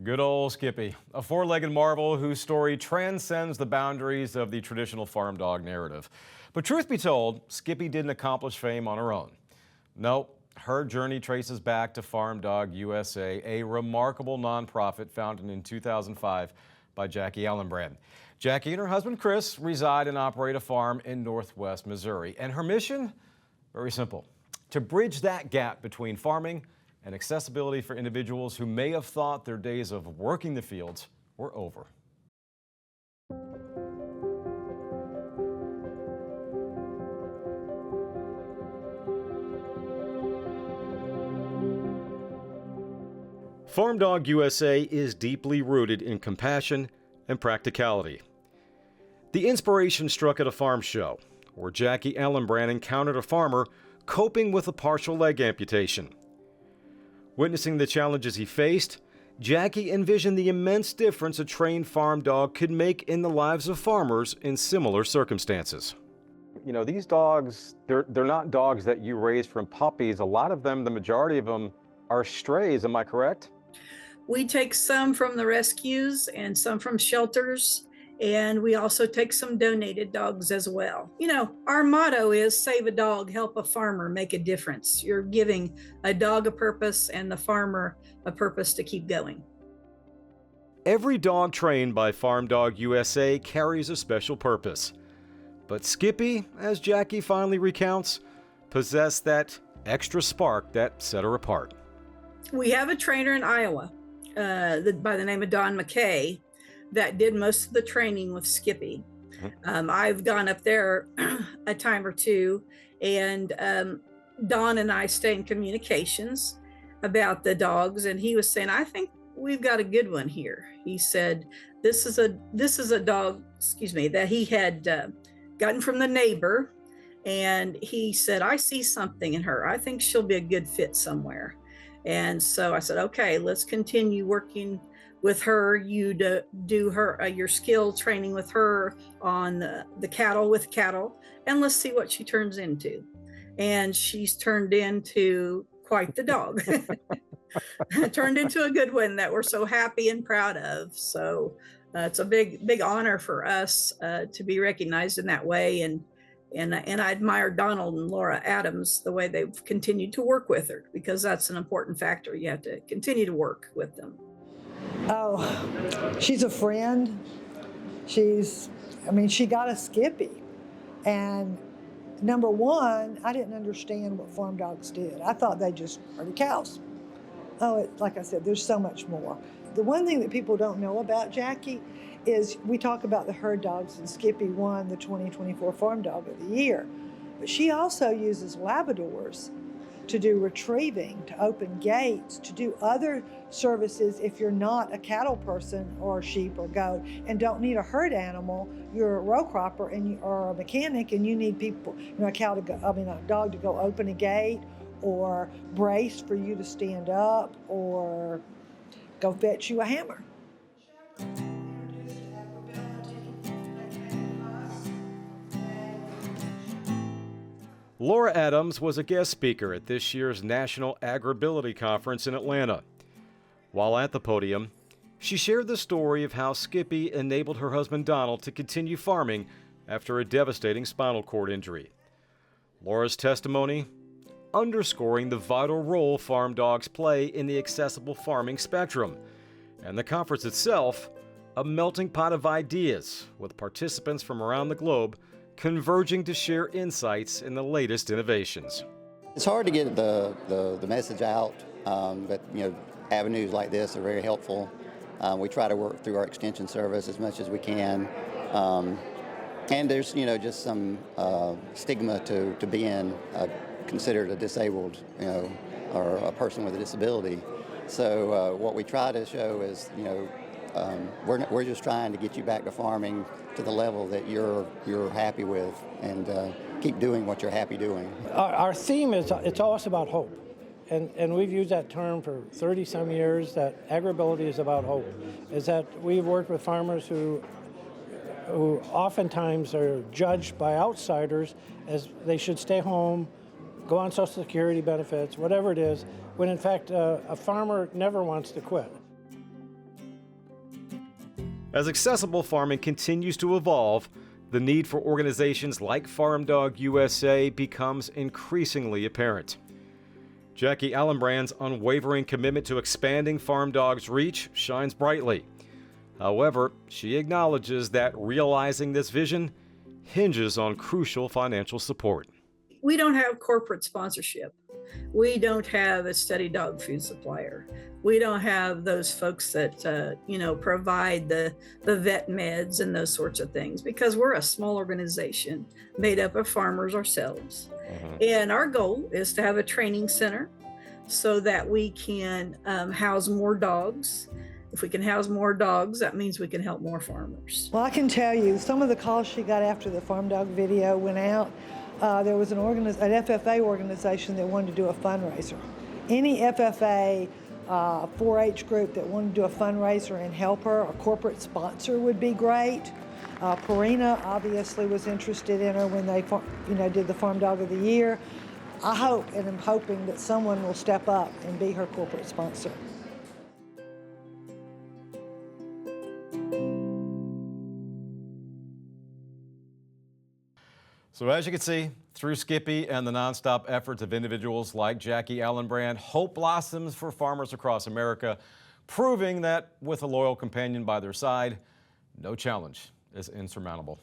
Good old Skippy, a four-legged marvel whose story transcends the boundaries of the traditional farm dog narrative. But truth be told, Skippy didn't accomplish fame on her own. No, her journey traces back to P.H.A.R.M Dog USA, a remarkable nonprofit founded in 2005 by Jackie Ellenbrand. Jackie and her husband Chris reside and operate a farm in northwest Missouri, and her mission? Very simple: to bridge that gap between farming and accessibility for individuals who may have thought their days of working the fields were over. P.H.A.R.M Dog USA is deeply rooted in compassion and practicality. The inspiration struck at a farm show where Jackie Ellenbrand encountered a farmer coping with a partial leg amputation. Witnessing the challenges he faced, Jackie envisioned the immense difference a trained farm dog could make in the lives of farmers in similar circumstances. You know, these dogs, they're not dogs that you raise from puppies. A lot of them, the majority of them, are strays, am I correct? We take some from the rescues and some from shelters, and we also take some donated dogs as well. You know, our motto is save a dog, help a farmer, make a difference. You're giving a dog a purpose and the farmer a purpose to keep going. Every dog trained by P.H.A.R.M Dog USA carries a special purpose. But Skippy, as Jackie finally recounts, possessed that extra spark that set her apart. We have a trainer in Iowa by the name of Don McKay that did most of the training with Skippy. I've gone up there a time or two, and Don and I stay in communications about the dogs, and he was saying, I think we've got a good one here. He said, this is a dog, that he had gotten from the neighbor, and he said, I see something in her. I think she'll be a good fit somewhere. And so I said, okay, let's continue working with her. You do her your skill training with her on the cattle, and let's see what she turns into. And she's turned into quite the dog. Turned into a good one that we're so happy and proud of. So it's a big honor for us to be recognized in that way. And I admire Donald and Laura Adams, the way they've continued to work with her, because that's an important factor. You have to continue to work with them. Oh, she's a friend. She got a Skippy. And number one, I didn't understand what farm dogs did. I thought they just herded cows. Oh, like I said, there's so much more. The one thing that people don't know about Jackie is we talk about the herd dogs, and Skippy won the 2024 Farm Dog of the Year. But she also uses Labradors to do retrieving, to open gates, to do other services if you're not a cattle person or sheep or goat and don't need a herd animal. You're a row cropper or a mechanic, and you need people, a dog to go open a gate or brace for you to stand up or go fetch you a hammer. Laura Adams was a guest speaker at this year's National Agribility Conference in Atlanta. While at the podium, she shared the story of how Skippy enabled her husband Donald to continue farming after a devastating spinal cord injury. Laura's testimony underscoring the vital role farm dogs play in the accessible farming spectrum, and the conference itself a melting pot of ideas with participants from around the globe converging to share insights in the latest innovations. It's hard to get the message out, but avenues like this are very helpful. We try to work through our extension service as much as we can, and there's just some stigma to being considered a disabled or a person with a disability. So what we try to show is we're just trying to get you back to farming to the level that you're happy with, and keep doing what you're happy doing. Our theme is it's always about hope, and we've used that term for 30-some years. That agribility is about hope. Is that we've worked with farmers who oftentimes are judged by outsiders as they should stay home, go on Social Security benefits, whatever it is, when in fact a farmer never wants to quit. As accessible farming continues to evolve, the need for organizations like P.H.A.R.M Dog USA becomes increasingly apparent. Jackie Allenbrand's unwavering commitment to expanding P.H.A.R.M Dog's reach shines brightly. However, she acknowledges that realizing this vision hinges on crucial financial support. We don't have corporate sponsorship. We don't have a steady dog food supplier. We don't have those folks that provide the vet meds and those sorts of things, because we're a small organization made up of farmers ourselves. And our goal is to have a training center so that we can house more dogs. If we can house more dogs, that means we can help more farmers. Well, I can tell you some of the calls she got after the Farm Dog video went out. There was an FFA organization that wanted to do a fundraiser. Any FFA 4-H group that wanted to do a fundraiser and help her, a corporate sponsor would be great. Purina obviously was interested in her when they did the Farm Dog of the Year. I hope and I'm hoping that someone will step up and be her corporate sponsor. So as you can see, through Skippy and the nonstop efforts of individuals like Jackie Allenbrand, hope blossoms for farmers across America, proving that with a loyal companion by their side, no challenge is insurmountable.